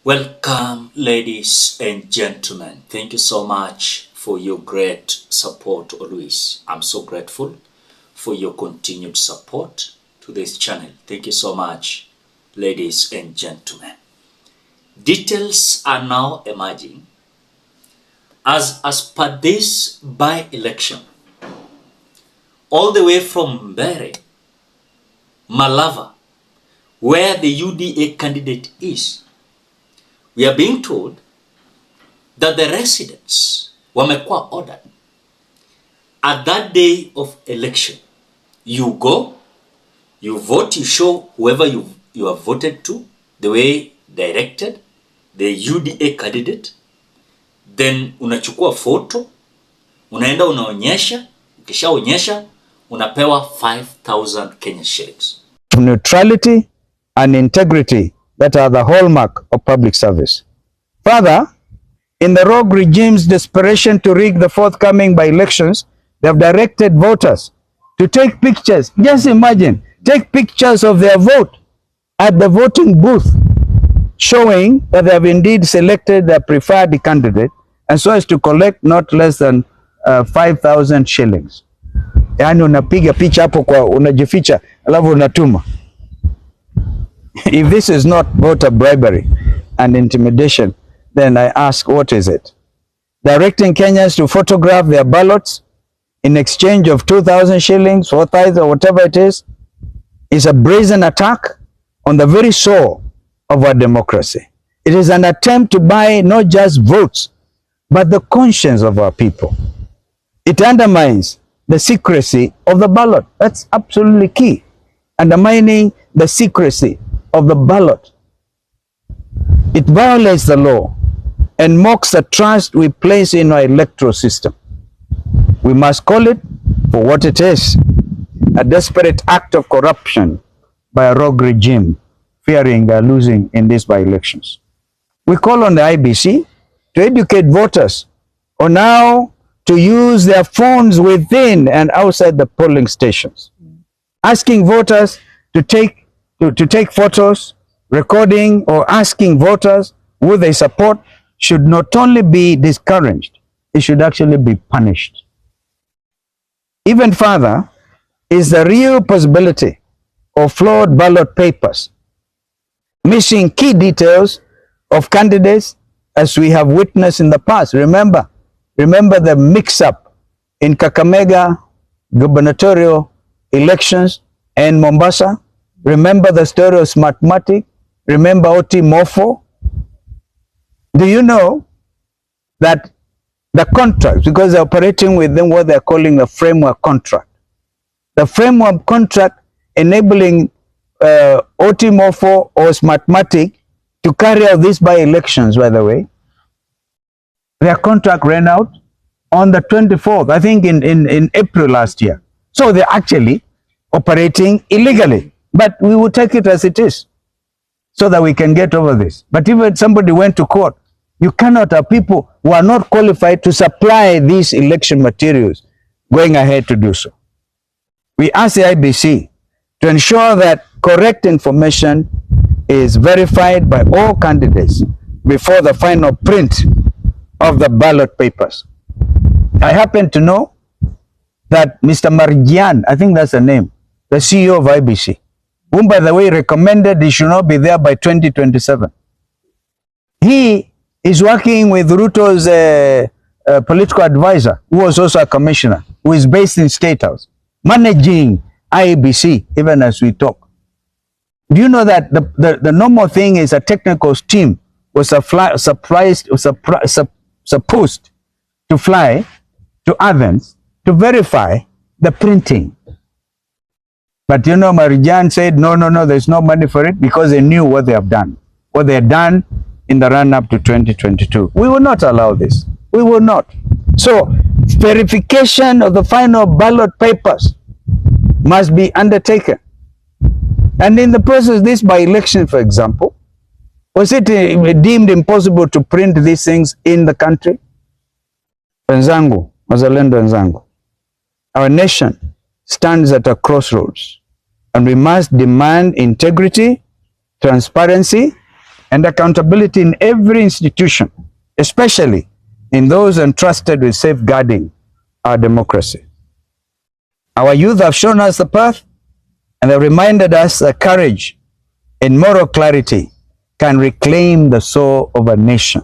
Welcome, ladies and gentlemen. Thank you so much for your great support always. I'm so grateful for your continued support to this channel. Thank you so much, ladies and gentlemen. Details are now emerging as per this by-election, all the way from Mbere, Malava, where the UDA candidate is. We are being told that the residents wamekuwa ordered at that day of election. You go, you vote, you show whoever you have voted to, the way directed, the UDA candidate. Then unachukua photo, unaenda unaonyesha, ukishaonyesha unapewa 5,000 Kenya shillings. Neutrality and integrity that are the hallmark of public service. Further, in the rogue regime's desperation to rig the forthcoming by-elections, they have directed voters to take pictures. Just imagine, take pictures of their vote at the voting booth, showing that they have indeed selected their preferred candidate, and so as to collect not less than 5,000 shillings. Yani unapiga picha hapo kwa unajificha alafu unatuma. If this is not voter bribery and intimidation, then I ask, what is it? Directing Kenyans to photograph their ballots in exchange of 2,000 shillings, 4,000, or whatever it is a brazen attack on the very soul of our democracy. It is an attempt to buy not just votes, but the conscience of our people. It undermines the secrecy of the ballot. That's absolutely key. Undermining the secrecy of the ballot. It violates the law and mocks the trust we place in our electoral system. We must call it for what it is, a desperate act of corruption by a rogue regime, fearing they're losing in these by-elections. We call on the IBC to educate voters on how to use their phones within and outside the polling stations, asking voters to take photos, recording or asking voters who they support should not only be discouraged, it should actually be punished. Even further is the real possibility of flawed ballot papers, missing key details of candidates as we have witnessed in the past. Remember the mix-up in Kakamega gubernatorial elections and Mombasa. Remember the story of Smartmatic. Remember OT Morpho. Do you know that the contract, because they're operating within what they're calling a framework contract, the framework contract enabling OT Morpho or Smartmatic to carry out these by-elections, by the way, their contract ran out on the 24th, I think in April last year. So they're actually operating illegally. But we will take it as it is so that we can get over this. But even somebody went to court, you cannot have people who are not qualified to supply these election materials going ahead to do so. We ask the IBC to ensure that correct information is verified by all candidates before the final print of the ballot papers. I happen to know that Mr. Marjan, I think that's the name, the CEO of IBC, whom, by the way, recommended he should not be there by 2027. He is working with Ruto's political advisor, who was also a commissioner, who is based in Statehouse, managing IBC even as we talk. Do you know that the normal thing is a technical team was supposed to fly to Athens to verify the printing? But you know, Marijan said, no, there's no money for it, because they knew what they have done, what they had done in the run-up to 2022. We will not allow this. We will not. So, verification of the final ballot papers must be undertaken. And in the process, this by-election, for example, was it deemed impossible to print these things in the country? Wenzangu, wazalendo wenzangu, our nation stands at a crossroads, and we must demand integrity, transparency, and accountability in every institution, especially in those entrusted with safeguarding our democracy. Our youth have shown us the path, and they reminded us that courage and moral clarity can reclaim the soul of a nation.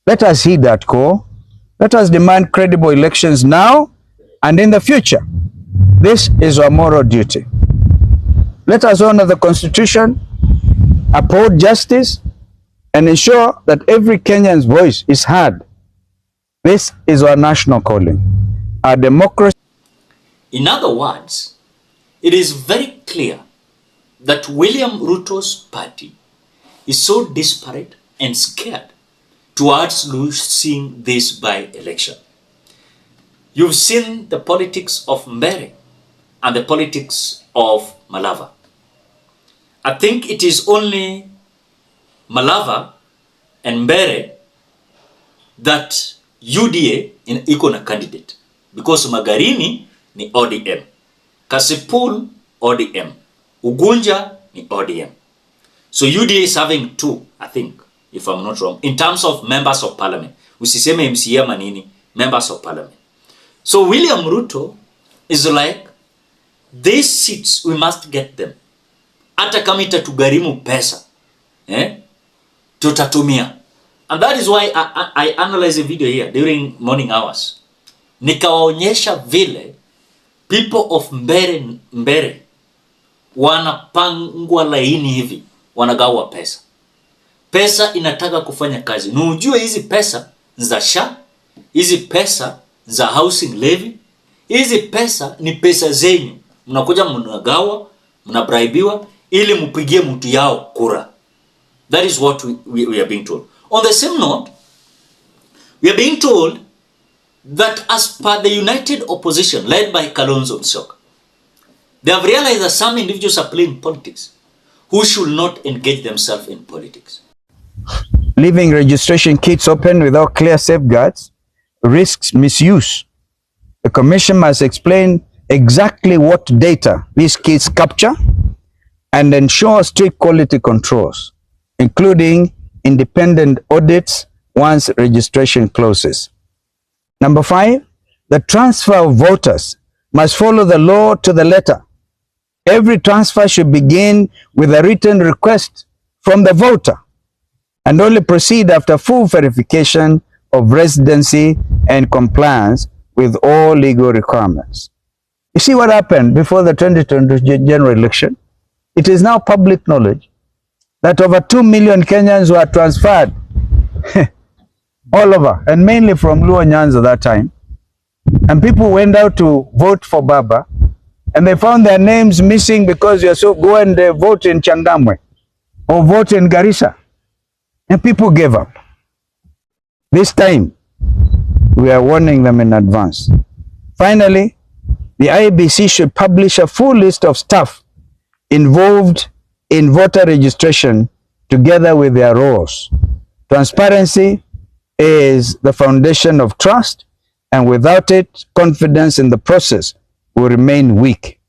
Let us heed that call. Let us demand credible elections now and in the future. This is our moral duty. Let us honor the Constitution, uphold justice, and ensure that every Kenyan's voice is heard. This is our national calling. Our democracy. In other words, it is very clear that William Ruto's party is so desperate and scared towards losing this by-election. You've seen the politics of Mbere and the politics of Malava. I think it is only Malava and Mbere that UDA iko na candidate, because Magarini ni ODM, Kasipul ODM, Ugunja ni ODM. So UDA is having two, I think, if I'm not wrong, in terms of members of parliament. Usiseme MCA manini, members of parliament. So William Ruto is like, these seats, we must get them. Hata kama itatugarimu pesa, tutatumia. And that is why I analyzed a video here during morning hours. Nikawaonyesha vile people of Mbere wanapangwa laini hivi, wanagawa pesa. Pesa inataka kufanya kazi. Na ujue hizi pesa za SHA, hizi pesa za housing levy, hizi pesa ni pesa zenyu. Mnakuja mnagawa, mnabraibiwa ili mpigie mtu yao kura. That is what we are being told. On the same note, we are being told that as per the united opposition led by Kalonzo Musyoka, they have realized that some individuals are playing politics who should not engage themselves in politics. Leaving registration kits open without clear safeguards risks misuse. The Commission must explain exactly what data these kits capture and ensure strict quality controls, including independent audits once registration closes. Number 5, the transfer of voters must follow the law to the letter. Every transfer should begin with a written request from the voter and only proceed after full verification of residency and compliance with all legal requirements. You see what happened before the 2020 general election? It is now public knowledge that over 2 million Kenyans were transferred all over, and mainly from Luo Nyanza that time. And people went out to vote for Baba, and they found their names missing because you so go and vote in Changamwe or vote in Garissa. And people gave up. This time, we are warning them in advance. Finally, the IEBC should publish a full list of staff involved in voter registration together with their roles. Transparency is the foundation of trust, and without it, confidence in the process will remain weak.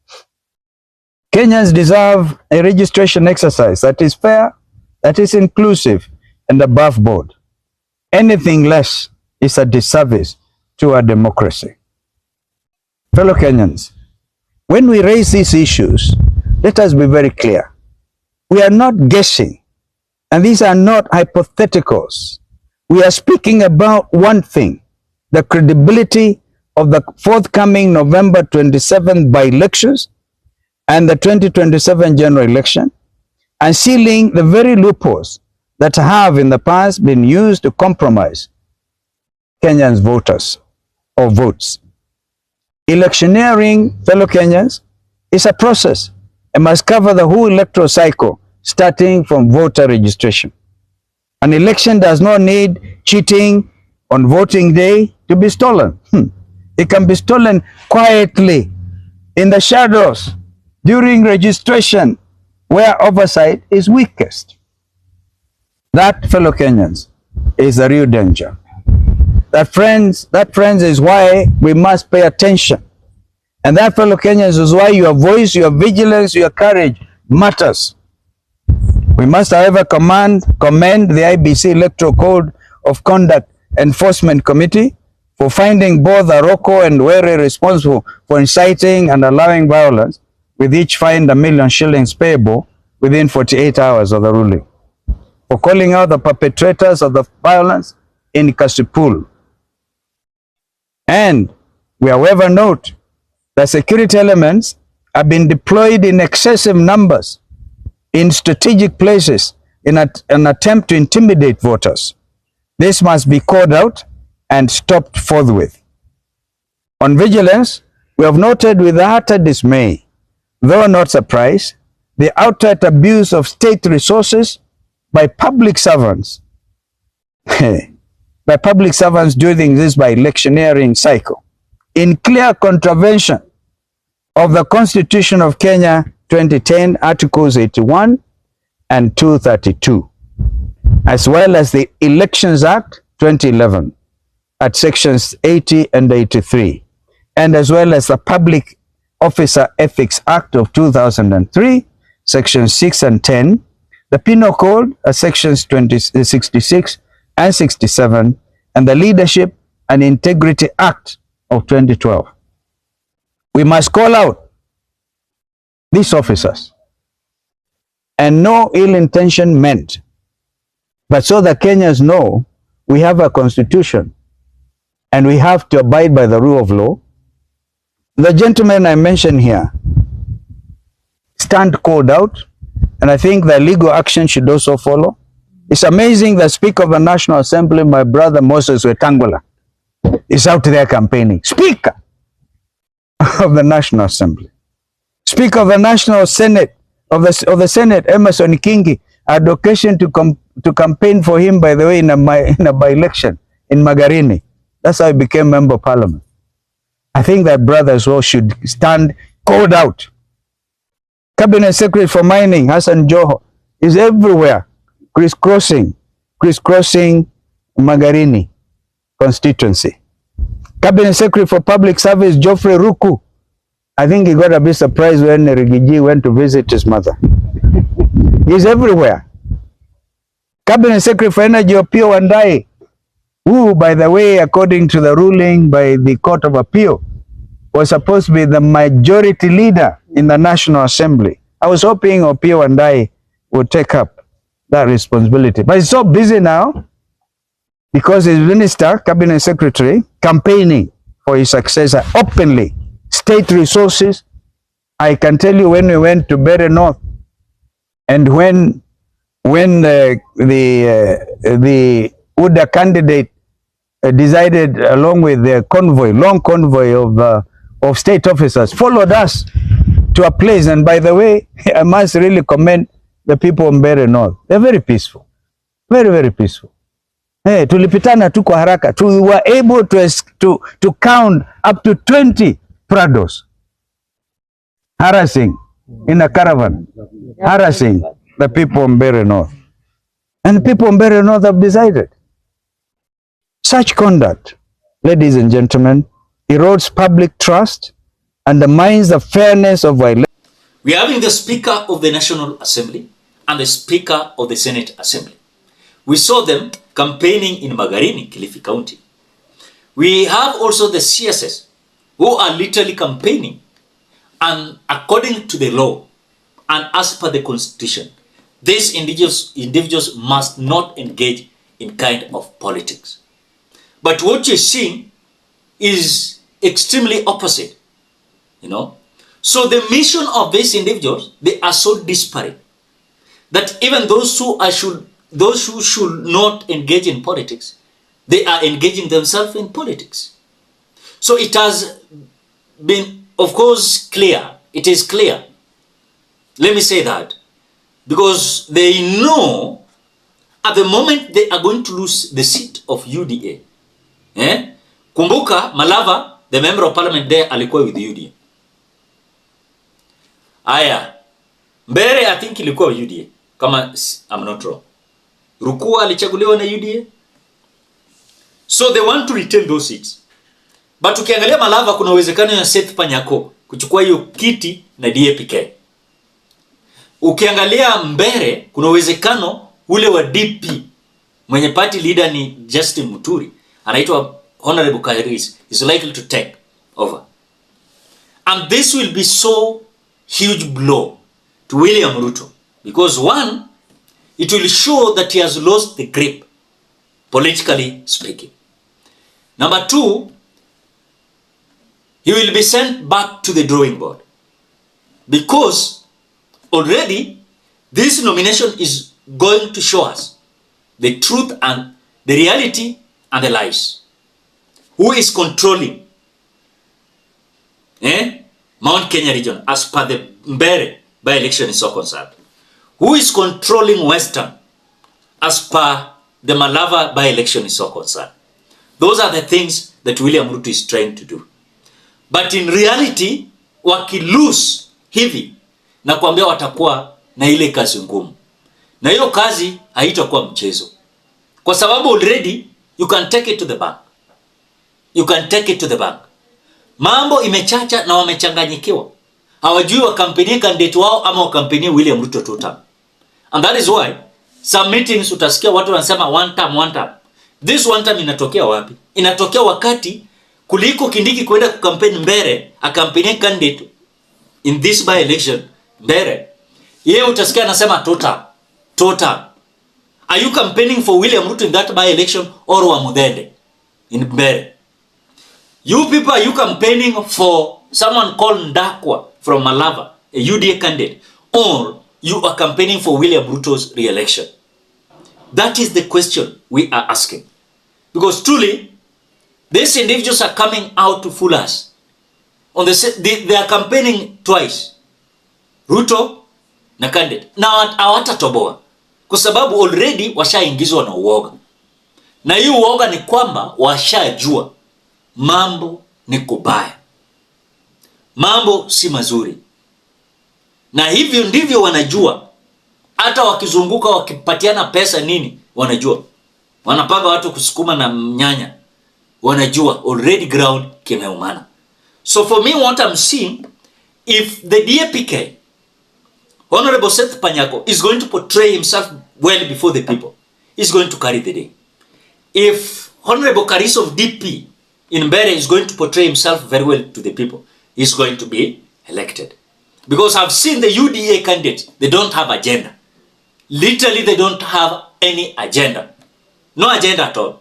Kenyans deserve a registration exercise that is fair, that is inclusive, and above board. Anything less is a disservice to our democracy. Fellow Kenyans, when we raise these issues, let us be very clear. We are not guessing, and these are not hypotheticals. We are speaking about one thing: the credibility of the forthcoming November 27th by-elections and the 2027 general election, and sealing the very loopholes that have in the past been used to compromise Kenyans' voters or votes. Electioneering, fellow Kenyans, is a process and must cover the whole electoral cycle, starting from voter registration. An election does not need cheating on voting day to be stolen. It can be stolen quietly, in the shadows, during registration, where oversight is weakest. That, fellow Kenyans, is the real danger. That, friends, is why we must pay attention. And that, fellow Kenyans, is why your voice, your vigilance, your courage matters. We must, however, commend the IEBC Electoral Code of Conduct Enforcement Committee for finding both Aroko and Were responsible for inciting and allowing violence, with each fined ₦1 million payable within 48 hours of the ruling, for calling out the perpetrators of the violence in Kasipul. And we, however, note that security elements have been deployed in excessive numbers in strategic places in an attempt to intimidate voters. This must be called out and stopped forthwith. On vigilance, we have noted with utter dismay, though not surprised, the outright abuse of state resources by public servants. By public servants doing this by electioneering cycle, in clear contravention of the Constitution of Kenya 2010, Articles 81 and 232, as well as the Elections Act 2011 at sections 80 and 83, and as well as the Public Officer Ethics Act of 2003, sections 6 and 10, the Penal Code at sections 66 and 67, and the Leadership and Integrity Act of 2012. We must call out these officers, and no ill intention meant, but so that Kenyans know we have a constitution and we have to abide by the rule of law. The gentlemen I mentioned here stand called out, and I think that legal action should also follow. It's amazing that Speaker of the National Assembly, my brother Moses Wetangula, is out there campaigning. Speaker of the National Assembly. Speaker of the National Senate, of the Senate, Emerson Kingi, had occasion to campaign for him, by the way, in a by-election in Magarini. That's how he became Member of Parliament. I think that brother as well should stand called out. Cabinet Secretary for Mining, Hassan Joho, is everywhere, crisscrossing Magarini constituency. Cabinet Secretary for Public Service, Geoffrey Ruku, I think he got a bit surprised when Rigiji went to visit his mother. He's everywhere. Cabinet Secretary for Energy, Opiyo Wandayi, who, by the way, according to the ruling by the Court of Appeal, was supposed to be the majority leader in the National Assembly. I was hoping Opiyo Wandayi would take up that responsibility. But he's so busy now because he's minister, cabinet secretary, campaigning for his successor openly. State resources. I can tell you, when we went to Bere North, and when the UDA candidate decided, along with their convoy, long convoy of state officers, followed us to a place. And by the way, I must really commend the people of Bere North. They're very peaceful, very, very peaceful. Hey, tulipitana tu kwa haraka. We were able to count up to 20 Prados harassing in a caravan, harassing the people in Bere North. And the people in Bere North have decided. Such conduct, ladies and gentlemen, erodes public trust, undermines the fairness of our elections. We are having the Speaker of the National Assembly and the Speaker of the Senate Assembly. We saw them campaigning in Magarini, Kilifi County. We have also the CSS, who are literally campaigning, and according to the law and as per the Constitution, these individuals must not engage in kind of politics. But what you're seeing is extremely opposite, you know. So the mission of these individuals, they are so disparate that even those who should not engage in politics, they are engaging themselves in politics. So it has been, of course, clear. It is clear. Let me say that. Because they know at the moment they are going to lose the seat of UDA. Kumbuka, Malava, the member of parliament there, alikuwa with UDA. Aya. Mbere, I think ilikuwa UDA. Kama I'm not wrong. Rukua alichaguliwa na UDA. So they want to retain those seats. But ukiangalia Malava, kuna uwezekano ya Seth Panyako kuchukua hiyo kiti na DAPK. Ukiangalia mbele kuna uwezekano ule wa DP mwenye party leader ni Justin Muturi, anaitwa Honorable Kairis, is likely to take over. And this will be so huge blow to William Ruto, because one, it will show that he has lost the grip, politically speaking. Number two, he will be sent back to the drawing board, because already this nomination is going to show us the truth and the reality and the lies. Who is controlling Mount Kenya region as per the Mbere by-election is so concerned? Who is controlling Western as per the Malava by-election is so concerned? Those are the things that William Ruto is trying to do. But in reality, wakilose hivi na kuambia watakuwa na ile kazi ngumu. Na hiyo kazi haitakuwa mchezo. Kwa sababu already you can take it to the bank. You can take it to the bank. Mambo imechacha na wamechanganyikiwa. Hawajui wakampeni candidate wao ama wakampeni William Ruto two term. And that is why some meetings utasikia watu wanasema one term. This one term inatokea wapi? Inatokea wakati kuliko Kindiki kwenda kukampeni Mbere, akampeni candidate in this by election Mbere. Yeye utasikia anasema total. Are you campaigning for William Ruto in that by election or Wamudende in Mbere? You people, are you campaigning for someone called Ndakwa from Malava, a UDA candidate, or you are campaigning for William Ruto's re-election? That is the question we are asking. Because truly, these individuals are coming out to fool us. They are campaigning twice. Ruto na candidate. Na hawatatoboa. Kwa sababu already washaingizwa na uoga. Na hii uoga ni kwamba washajua mambo ni kubaya. Mambo si mazuri. Na hivyo ndivyo wanajua. Hata wakizunguka wakipatiana pesa nini, wanajua. Wanapanga watu kusukuma na nyanya. Wanajua already ground kimeumana. So for me, what I'm seeing, if the DAPK, Honorable Seth Panyako, is going to portray himself well before the people, he's going to carry the day. If Honorable Karis of DP in Mbere is going to portray himself very well to the people, he's going to be elected. Because I've seen the UDA candidates, they don't have agenda. Literally, they don't have any agenda. No agenda at all.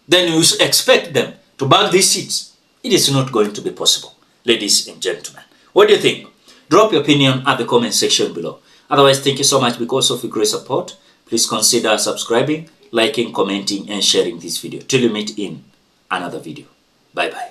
Then you expect them to bag these seats. It is not going to be possible, ladies and gentlemen. What do you think? Drop your opinion at the comment section below. Otherwise, thank you so much because of your great support. Please consider subscribing, liking, commenting, and sharing this video. Till you meet in another video. Bye-bye.